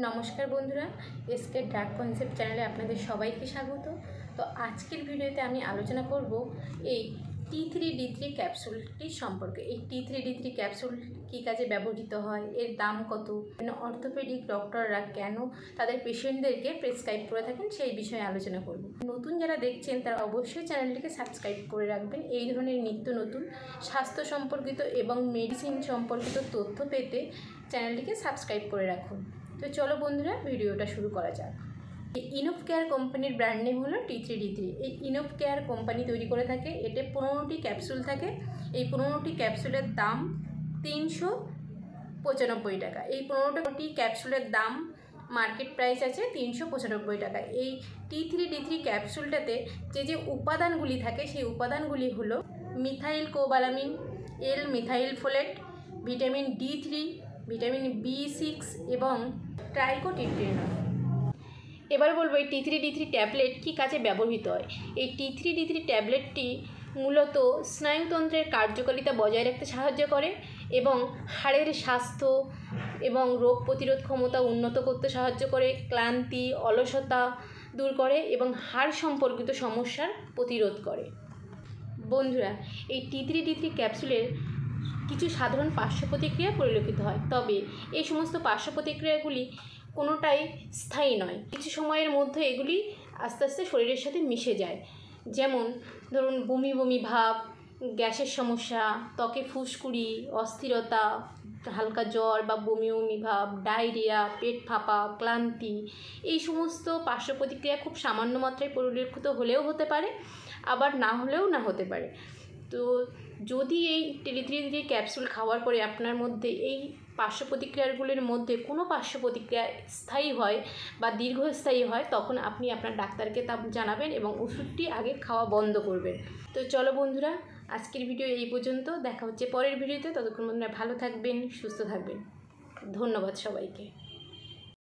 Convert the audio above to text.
নমস্কার বন্ধুরা, SK dark concept চ্যানেলে আপনাদের সবাইকে স্বাগত। তো আজকের ভিডিওতে আমি আলোচনা করব এই T3D3 ক্যাপসুলটি সম্পর্কে। এই T3D3 ক্যাপসুল কী কাজে ব্যবহৃত হয়, এর দাম কত, অর্থোপেডিক ডক্টররা কেন তাদের পেশেন্টদেরকে প্রেসক্রাইব করে থাকেন সেই বিষয়ে আলোচনা করব। নতুন যারা দেখছেন তারা অবশ্যই চ্যানেলটিকে সাবস্ক্রাইব করে রাখবেন। এই ধরনের নিত্য নতুন স্বাস্থ্য সম্পর্কিত এবং মেডিসিন সম্পর্কিত তথ্য পেতে চ্যানেলটিকে সাবস্ক্রাইব করে রাখুন। তো চলো বন্ধুরা, ভিডিওটা শুরু করা যাক। এই ইনোভ কেয়ার কোম্পানির ব্র্যান্ড নেম হলো T3D3। এই ইনোভ কেয়ার কোম্পানি তৈরি করে থাকে। এতে 15টি ক্যাপসুল থাকে। এই 15টি ক্যাপসুলের দাম 395 টাকা। এই 15টি ক্যাপসুলের দাম মার্কেট প্রাইস আছে 395 টাকা। এই T3D3 ক্যাপসুলটাতে যে উপাদানগুলি থাকে সেই উপাদানগুলি হলো methylcobalamin, L methylfolate, vitamin D3, vitamin B6 এবং ট্রাইকোটিট্রিনল। এবার বলবো এই T3D3 ট্যাবলেট কী কাজে ব্যবহৃত হয়। এই T3D3 ট্যাবলেটটি মূলত স্নায়ুতন্ত্রের কার্যকারিতা বজায় রাখতে সাহায্য করে এবং হাড়ের স্বাস্থ্য এবং রোগ প্রতিরোধ ক্ষমতা উন্নত করতে সাহায্য করে, ক্লান্তি, অলসতা দূর করে এবং হাড় সম্পর্কিত সমস্যার প্রতিরোধ করে। বন্ধুরা, এই T3D3 ক্যাপসুলের কিছু সাধারণ পার্শ্ব প্রতিক্রিয়া পরিলক্ষিত হয়, তবে এই সমস্ত পার্শ্ব প্রতিক্রিয়াগুলি কোনোটাই স্থায়ী নয়। কিছু সময়ের মধ্যে এগুলি আস্তে আস্তে শরীরের সাথে মিশে যায়। যেমন ধরুন বমি বমি ভাব, গ্যাসের সমস্যা, ত্বকে ফুসকুড়ি, অস্থিরতা, হালকা জ্বর বা বমি বমি ভাব, ডায়রিয়া, পেট ফাঁপা, ক্লান্তি, এই সমস্ত পার্শ্ব প্রতিক্রিয়া খুব সামান্য মাত্রায় পরিলক্ষিত হলেও হতে পারে, আবার না হলেও না হতে পারে। তো যদি এই T3D3 ক্যাপসুল খাওয়ার পরে আপনার মধ্যে এই পার্শ্ব প্রতিক্রিয়াগুলির মধ্যে কোনো পার্শ্ব প্রতিক্রিয়া স্থায়ী হয় বা দীর্ঘস্থায়ী হয়, তখন আপনি আপনার ডাক্তারকে তা জানাবেন এবং ওষুধটি আগে খাওয়া বন্ধ করবেন। তো চলো বন্ধুরা, আজকের ভিডিও এই পর্যন্ত। দেখা হচ্ছে পরের ভিডিওতে। ততক্ষণ বন্ধুরা ভালো থাকবেন, সুস্থ থাকবেন। ধন্যবাদ সবাইকে।